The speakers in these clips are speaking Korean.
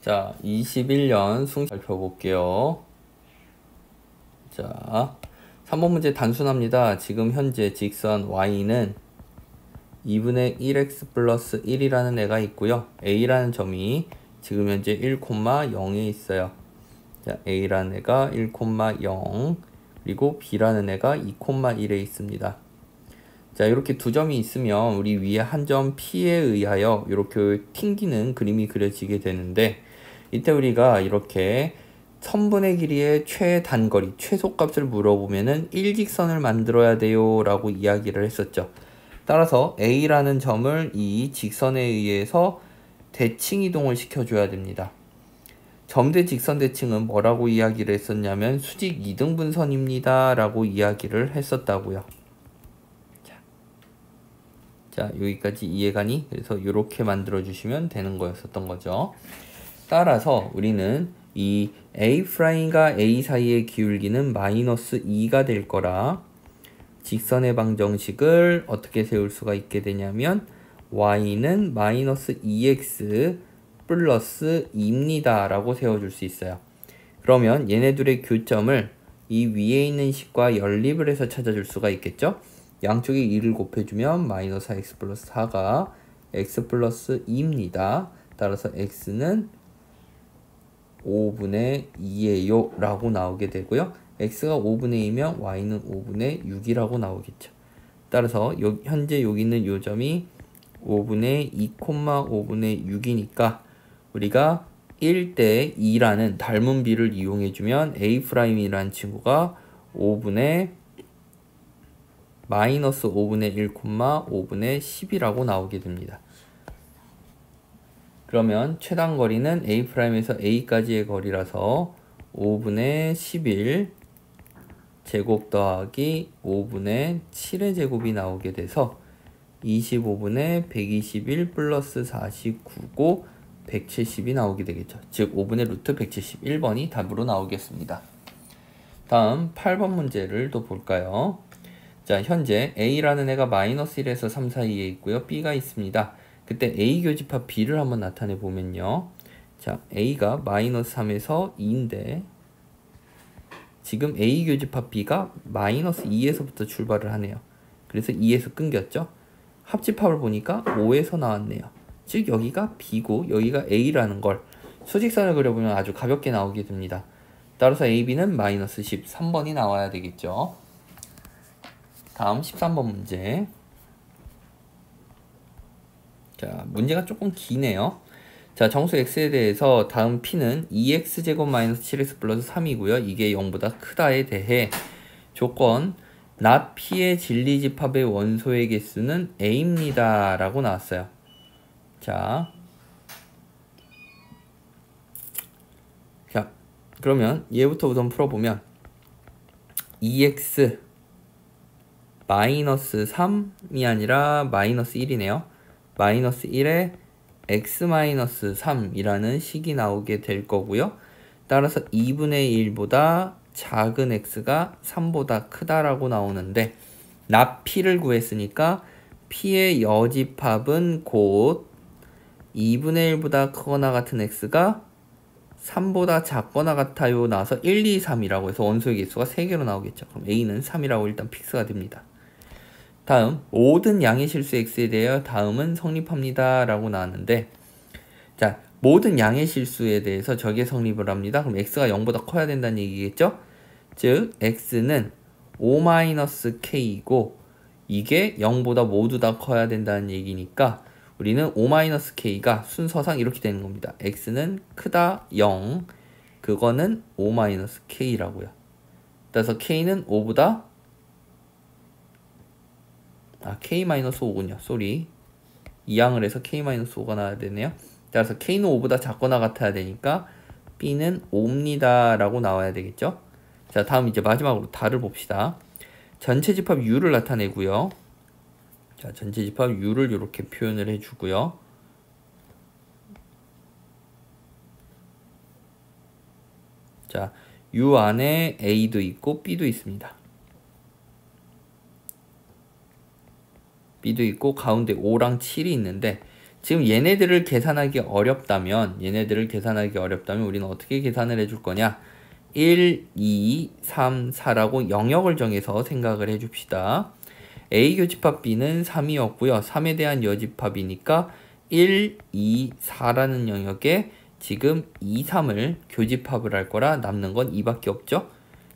자, 21년 숭 살펴볼게요. 자, 3번 문제 단순합니다. 지금 현재 직선 y는 2분의 1x 플러스 1이라는 애가 있고요. a라는 점이 지금 현재 1,0에 있어요. 자, a라는 애가 1,0 그리고 b라는 애가 2,1에 있습니다. 자, 이렇게 두 점이 있으면 우리 위에 한 점 P에 의하여 이렇게 튕기는 그림이 그려지게 되는데, 이때 우리가 이렇게 선분의 길이의 최단거리, 최소값을 물어보면은 일직선을 만들어야 돼요 라고 이야기를 했었죠. 따라서 A라는 점을 이 직선에 의해서 대칭 이동을 시켜줘야 됩니다. 점대 직선 대칭은 뭐라고 이야기를 했었냐면 수직 2등분선입니다 라고 이야기를 했었다고요. 자, 여기까지 이해가니? 그래서 이렇게 만들어 주시면 되는 거였었던 거죠. 따라서 우리는 이 A'과 A 사이의 기울기는 마이너스 2가 될 거라 직선의 방정식을 어떻게 세울 수가 있게 되냐면 y는 마이너스 2x 플러스 2입니다 라고 세워줄 수 있어요. 그러면 얘네들의 교점을 이 위에 있는 식과 연립을 해서 찾아줄 수가 있겠죠. 양쪽에 2를 곱해주면 마이너스 4x 플러스 4가 x 플러스 2입니다. 따라서 x는 5분의 2예요 라고 나오게 되고요. x가 5분의 2면 y는 5분의 6이라고 나오겠죠. 따라서 현재 여기 있는 요 점이 5분의 2, 5분의 6이니까 우리가 1대 2라는 닮은 비를 이용해주면 A'이라는 친구가 5분의 마이너스 5분의 1, 5분의 10이라고 나오게 됩니다. 그러면 최단거리는 A'에서 A까지의 거리라서 5분의 11 제곱 더하기 5분의 7의 제곱이 나오게 돼서 25분의 121 플러스 49고 170이 나오게 되겠죠. 즉 5분의 루트 171번이 답으로 나오겠습니다. 다음 8번 문제를 또 볼까요? 자, 현재 A라는 애가 마이너스 1에서 3 사이에 있고요. B가 있습니다. 그때 A 교집합 B를 한번 나타내 보면요. 자, A가 마이너스 3에서 2인데 지금 A 교집합 B가 마이너스 2에서부터 출발을 하네요. 그래서 2에서 끊겼죠. 합집합을 보니까 5에서 나왔네요. 즉 여기가 B고 여기가 A라는 걸 수직선을 그려보면 아주 가볍게 나오게 됩니다. 따라서 AB는 마이너스 10, 3번이 나와야 되겠죠. 다음 13번 문제. 자, 문제가 조금 기네요. 자, 정수 x에 대해서 다음 p는 2x제곱 마이너스 7x 플러스 3이고요. 이게 0보다 크다에 대해 조건 not p의 진리집합의 원소의 개수는 a입니다 라고 나왔어요. 자, 그러면 얘부터 우선 풀어보면 2x 마이너스 3이 아니라 마이너스 1이네요. 마이너스 1에 x 마이너스 3이라는 식이 나오게 될 거고요. 따라서 2분의 1보다 작은 x가 3보다 크다라고 나오는데 not p를 구했으니까 p의 여집합은 곧 2분의 1보다 크거나 같은 x가 3보다 작거나 같아요 나와서 1, 2, 3이라고 해서 원소의 개수가 3개로 나오겠죠. 그럼 a는 3이라고 일단 픽스가 됩니다. 다음 모든 양의 실수 x에 대하여 다음은 성립합니다 라고 나왔는데, 자, 모든 양의 실수에 대해서 저게 성립을 합니다. 그럼 x가 0보다 커야 된다는 얘기겠죠. 즉 x는 O-K이고 이게 0보다 모두 다 커야 된다는 얘기니까 우리는 O-K가 순서상 이렇게 되는 겁니다. x는 크다 0, 그거는 O-K라고요. 따라서 k는 5보다 K-5군요. 쏘리. 2항을 해서 K-5가 나와야 되네요. 따라서 K는 5보다 작거나 같아야 되니까 B는 5입니다 라고 나와야 되겠죠. 자, 다음 이제 마지막으로 다를 봅시다. 전체 집합 U를 나타내고요. 자, 전체 집합 U를 이렇게 표현을 해주고요. 자, U 안에 A도 있고 B도 있습니다. B도 있고 가운데 5랑 7이 있는데, 지금 얘네들을 계산하기 어렵다면 우리는 어떻게 계산을 해줄 거냐? 1, 2, 3, 4라고 영역을 정해서 생각을 해줍시다. A 교집합 B는 3이었고요. 3에 대한 여집합이니까 1, 2, 4라는 영역에 지금 2, 3을 교집합을 할 거라 남는 건 2밖에 없죠.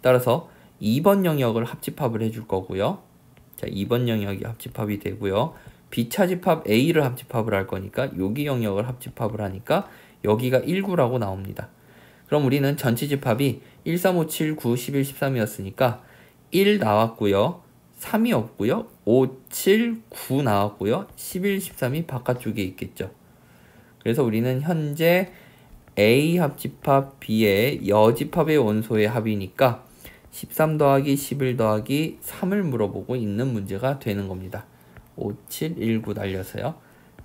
따라서 2번 영역을 합집합을 해줄 거고요. 자, 2번 영역이 합집합이 되고요. B차집합 A를 합집합을 할 거니까 여기 영역을 합집합을 하니까 여기가 19라고 나옵니다. 그럼 우리는 전체 집합이 1, 3, 5, 7, 9, 11, 13이었으니까 1 나왔고요. 3이 없고요. 5, 7, 9 나왔고요. 11, 13이 바깥쪽에 있겠죠. 그래서 우리는 현재 A 합집합 B의 여집합의 원소의 합이니까 13 더하기 11 더하기 3을 물어보고 있는 문제가 되는 겁니다. 5, 7, 1, 9 날려서요.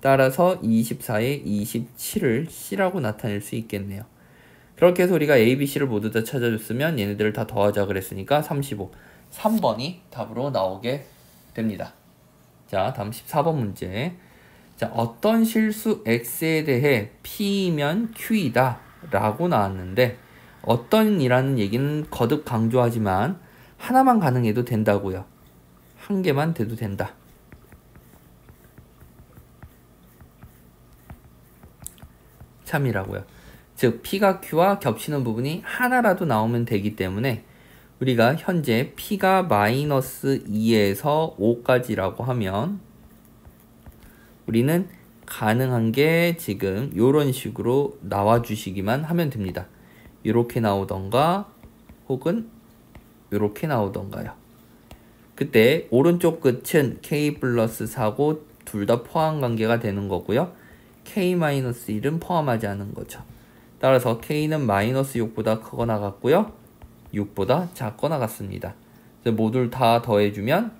따라서 24에 27을 C라고 나타낼 수 있겠네요. 그렇게 해서 우리가 A, B, C를 모두 다 찾아줬으면 얘네들을 다 더하자 그랬으니까 35. 3번이 답으로 나오게 됩니다. 자, 다음 14번 문제. 자, 어떤 실수 X에 대해 P면 Q이다 라고 나왔는데 어떤 이라는 얘기는 거듭 강조하지만 하나만 가능해도 된다고요. 한 개만 돼도 된다. 참이라고요. 즉 P가 Q와 겹치는 부분이 하나라도 나오면 되기 때문에 우리가 현재 P가 마이너스 2에서 5까지라고 하면 우리는 가능한 게 지금 이런 식으로 나와주시기만 하면 됩니다. 이렇게 나오던가 혹은 이렇게 나오던가요. 그때 오른쪽 끝은 K 플러스 4고 둘 다 포함 관계가 되는 거고요. K-1은 포함하지 않은 거죠. 따라서 K는 마이너스 6보다 크거나 같고요. 6보다 작거나 같습니다. 모두를 다 더해주면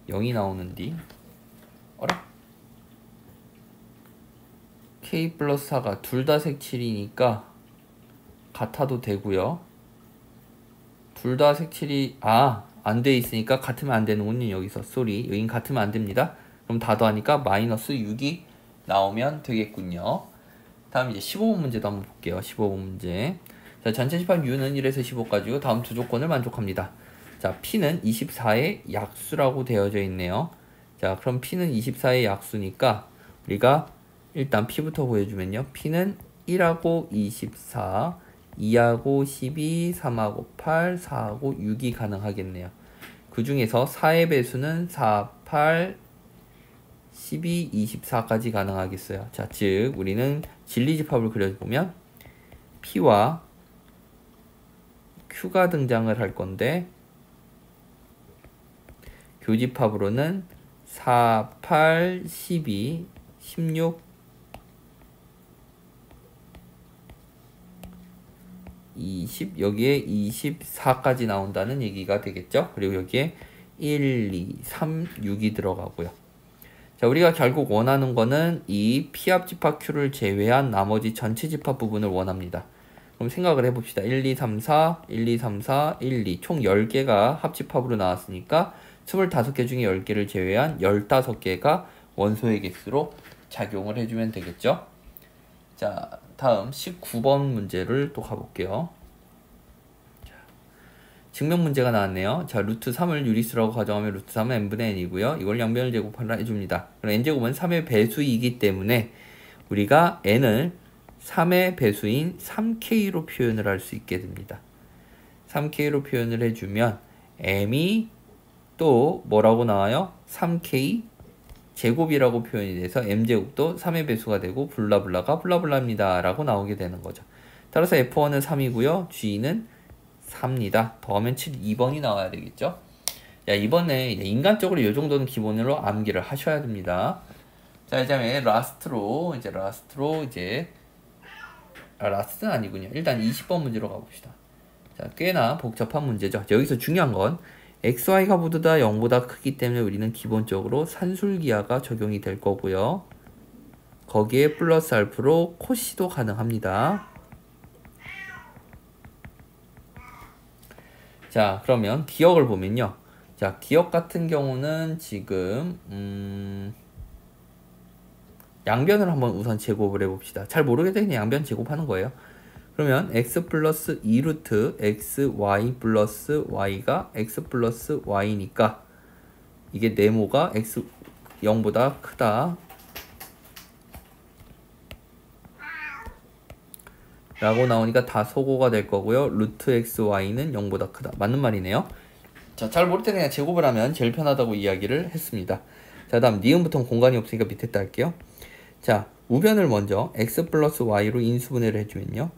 0이 나오는디 어라? K 플러스 4가 둘 다 색칠이니까 같아도 되고요. 둘 다 색칠이 안 돼 있으니까 같으면 안 되는군요. 여기서 쏘리 여긴 같으면 안 됩니다. 그럼 다 더하니까 마이너스 6이 나오면 되겠군요. 다음 이제 15번 문제도 한번 볼게요. 15번 문제. 자, 전체 집합 U는 1에서 15까지고 다음 두 조건을 만족합니다. 자, P는 24의 약수라고 되어져 있네요. 자, 그럼 P는 24의 약수니까 우리가 일단 P부터 보여주면요. P는 1하고 24, 2하고 12, 3하고 8, 4하고 6이 가능하겠네요. 그 중에서 4의 배수는 4, 8, 12, 24까지 가능하겠어요. 자, 즉 우리는 진리집합을 그려보면 P와 Q가 등장을 할 건데 교집합으로는 4, 8, 12, 16, 20 여기에 24까지 나온다는 얘기가 되겠죠. 그리고 여기에 1, 2, 3, 6이 들어가고요. 자, 우리가 결국 원하는 거는 이 P합 집합 Q를 제외한 나머지 전체 집합 부분을 원합니다. 그럼 생각을 해봅시다. 1, 2, 3, 4, 1, 2, 3, 4, 1, 2 총 10개가 합집합으로 나왔으니까 25개 중에 10개를 제외한 15개가 원소의 개수로 작용을 해주면 되겠죠. 자, 다음 19번 문제를 또 가볼게요. 자, 증명 문제가 나왔네요. 자, 루트 3을 유리수라고 가정하면 루트 3은 n분의 n이고요. 이걸 양변을 제곱하라 해줍니다. 그럼 n제곱은 3의 배수이기 때문에 우리가 n을 3의 배수인 3k로 표현을 할 수 있게 됩니다. 3k로 표현을 해주면 m이 또 뭐라고 나와요? 3k 제곱이라고 표현이 돼서 m제곱도 3의 배수가 되고 블라블라가 블라블라입니다 라고 나오게 되는 거죠. 따라서 F1은 3이고요. G는 4입니다. 더하면 7, 2번이 나와야 되겠죠. 자, 이번에 인간적으로 이 정도는 기본으로 암기를 하셔야 됩니다. 자, 이제 라스트로 라스트는 아니군요. 일단 20번 문제로 가봅시다. 자, 꽤나 복잡한 문제죠. 여기서 중요한 건 XY가 모두 다 0보다 크기 때문에 우리는 기본적으로 산술기하가 적용이 될 거고요. 거기에 플러스 알프로 코시도 가능합니다. 자, 그러면 기억을 보면요. 자, 기억 같은 경우는 지금 양변을 한번 우선 제곱을 해봅시다. 잘 모르겠다 그냥 양변 제곱하는 거예요. 그러면 x 플러스 2루트 xy 플러스 y가 x 플러스 y니까 이게 네모가 x 0보다 크다 라고 나오니까 다 소고가 될 거고요. 루트 xy는 0보다 크다. 맞는 말이네요. 자, 잘 모를 때 그냥 제곱을 하면 제일 편하다고 이야기를 했습니다. 자, 다음 니은부터는 공간이 없으니까 밑에 딸게요. 자, 우변을 먼저 x 플러스 y로 인수분해를 해주면요.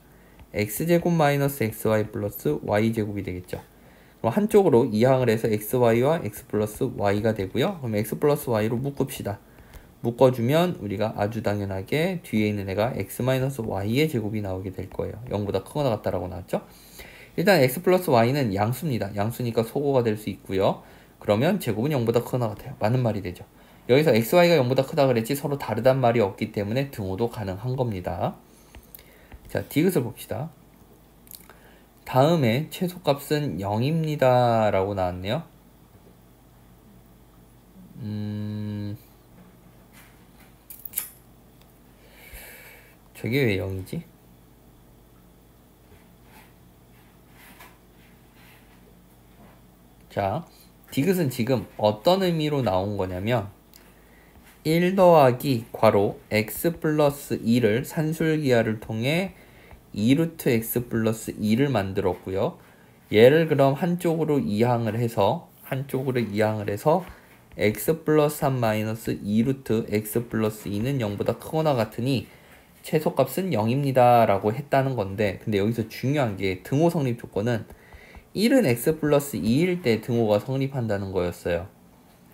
x제곱 마이너스 xy 플러스 y제곱이 되겠죠. 그럼 한쪽으로 이항을 해서 xy와 x 플러스 y가 되고요. 그럼 x 플러스 y로 묶읍시다. 묶어주면 우리가 아주 당연하게 뒤에 있는 애가 x 마이너스 y의 제곱이 나오게 될 거예요. 0보다 크거나 같다라고 나왔죠. 일단 x 플러스 y는 양수입니다. 양수니까 소고가 될 수 있고요. 그러면 제곱은 0보다 크거나 같아요. 맞는 말이 되죠. 여기서 xy가 0보다 크다 그랬지 서로 다르단 말이 없기 때문에 등호도 가능한 겁니다. 자, 디귿을 봅시다. 다음에 최소값은 0입니다 라고 나왔네요. 저게 왜 0이지? 자, 디귿은 지금 어떤 의미로 나온 거냐면 1 더하기 괄호 x 플러스 2를 산술기하를 통해 2루트 x 플러스 2를 만들었고요. 얘를 그럼 한쪽으로 이항을 해서 x 플러스 3 마이너스 2루트 x 플러스 2는 0보다 크거나 같으니 최소값은 0입니다 라고 했다는 건데, 근데 여기서 중요한 게 등호 성립 조건은 1은 x 플러스 2일 때 등호가 성립한다는 거였어요.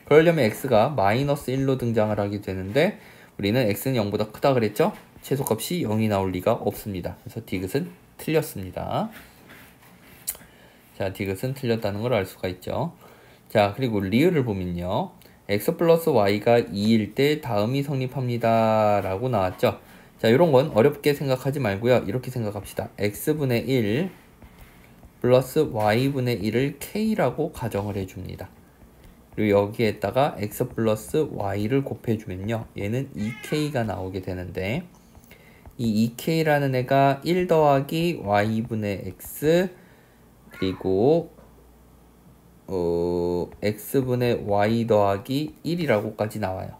그러려면 x가 마이너스 1로 등장을 하게 되는데 우리는 x는 0보다 크다 그랬죠? 최소값이 0이 나올 리가 없습니다. 그래서 디귿은 틀렸습니다. 자, 디귿은 틀렸다는 걸 알 수가 있죠. 자, 그리고 리을을 보면요. x 플러스 y가 2일 때 다음이 성립합니다 라고 나왔죠. 자, 이런 건 어렵게 생각하지 말고요. 이렇게 생각합시다. x분의 1 플러스 y분의 1을 k라고 가정을 해줍니다. 그리고 여기에다가 x 플러스 y를 곱해주면요. 얘는 2k가 나오게 되는데 이 2k라는 애가 1 더하기 y분의 x 그리고 x분의 y 더하기 1이라고까지 나와요.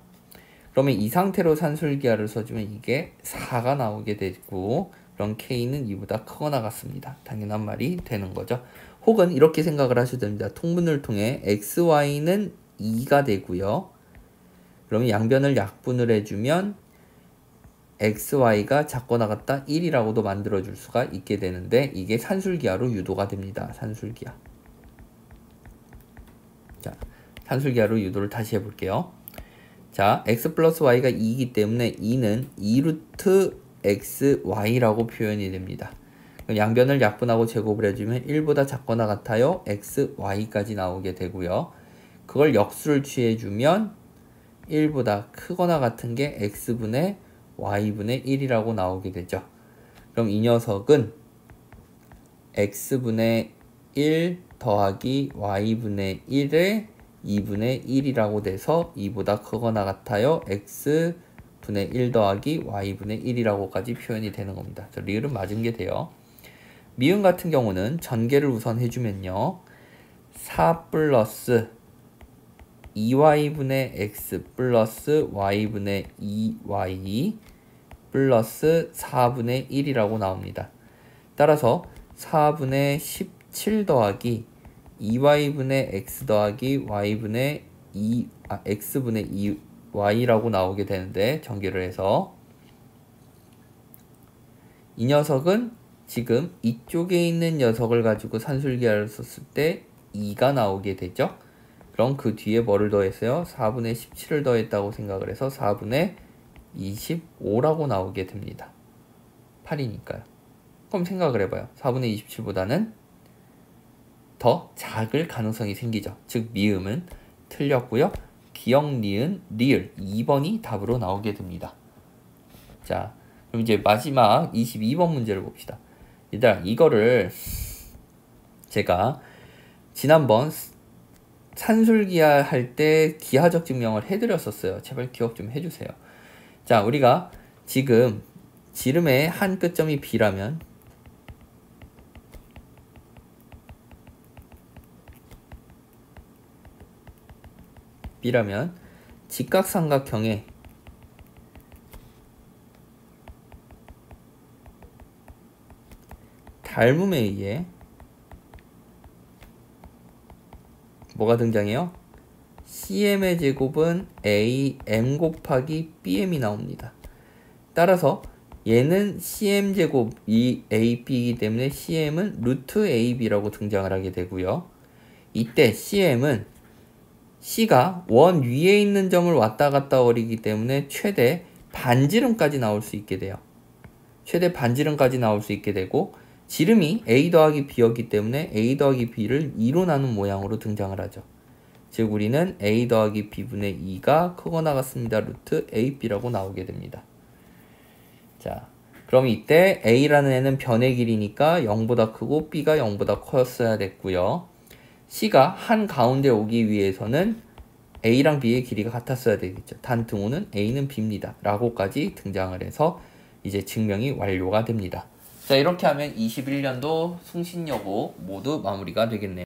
그러면 이 상태로 산술기하를 써주면 이게 4가 나오게 되고 그럼 k는 2보다 크거나 같습니다. 당연한 말이 되는 거죠. 혹은 이렇게 생각을 하셔도 됩니다. 통분을 통해 xy는 2가 되고요. 그러면 양변을 약분을 해주면 xy가 작거나 같다 1이라고도 만들어줄 수가 있게 되는데 이게 산술기하로 유도가 됩니다. 산술기하. 자, 산술기하로 유도를 다시 해볼게요. 자, x 플러스 y가 2이기 때문에 2는 2루트 xy라고 표현이 됩니다. 그럼 양변을 약분하고 제곱을 해주면 1보다 작거나 같아요. xy까지 나오게 되고요. 그걸 역수를 취해주면 1보다 크거나 같은 게 x분의 y분의 1이라고 나오게 되죠. 그럼 이 녀석은 x분의 1 더하기 y분의 1의 2분의 1이라고 돼서 2보다 크거나 같아요. x분의 1 더하기 y분의 1이라고까지 표현이 되는 겁니다. 저 리을은 맞은 게 돼요. 미음 같은 경우는 전개를 우선 해주면요. 4 플러스 2y분의 x 플러스 y분의 2y 플러스 4분의 1이라고 나옵니다. 따라서 4분의 17 더하기 2y분의 x 더하기 y분의 x분의 2y라고 나오게 되는데 전개를 해서 이 녀석은 지금 이쪽에 있는 녀석을 가지고 산술기하를 썼을 때 2가 나오게 되죠. 그럼 그 뒤에 뭐를 더했어요? 4분의 17을 더했다고 생각을 해서 4분의 25라고 나오게 됩니다. 8이니까요. 그럼 생각을 해봐요. 4분의 27보다는 더 작을 가능성이 생기죠. 즉 미음은 틀렸고요. 기역, 니은, 리을 2번이 답으로 나오게 됩니다. 자, 그럼 이제 마지막 22번 문제를 봅시다. 일단 이거를 제가 지난번 산술기하 할 때 기하적 증명을 해드렸었어요. 제발 기억 좀 해주세요. 자, 우리가 지금 지름의 한 끝점이 B라면 직각삼각형의 닮음에 의해 뭐가 등장해요? CM의 제곱은 AM 곱하기 BM이 나옵니다. 따라서 얘는 CM 제곱이 AB이기 때문에 CM은 루트 AB라고 등장을 하게 되고요. 이때 CM은 C가 원 위에 있는 점을 왔다 갔다 거리기 때문에 최대 반지름까지 나올 수 있게 돼요. 최대 반지름까지 나올 수 있게 되고, 지름이 A 더하기 B였기 때문에 A 더하기 B를 2로 나눈 모양으로 등장을 하죠. 즉 우리는 A 더하기 B분의 2가 크거나 같습니다. 루트 AB라고 나오게 됩니다. 자, 그럼 이때 A라는 애는 변의 길이니까 0보다 크고 B가 0보다 컸어야 됐고요. C가 한 가운데 오기 위해서는 A랑 B의 길이가 같았어야 되겠죠. 단 등호는 A는 B입니다. 라고까지 등장을 해서 이제 증명이 완료가 됩니다. 자, 이렇게 하면 21년도 숭신여고 모두 마무리가 되겠네요.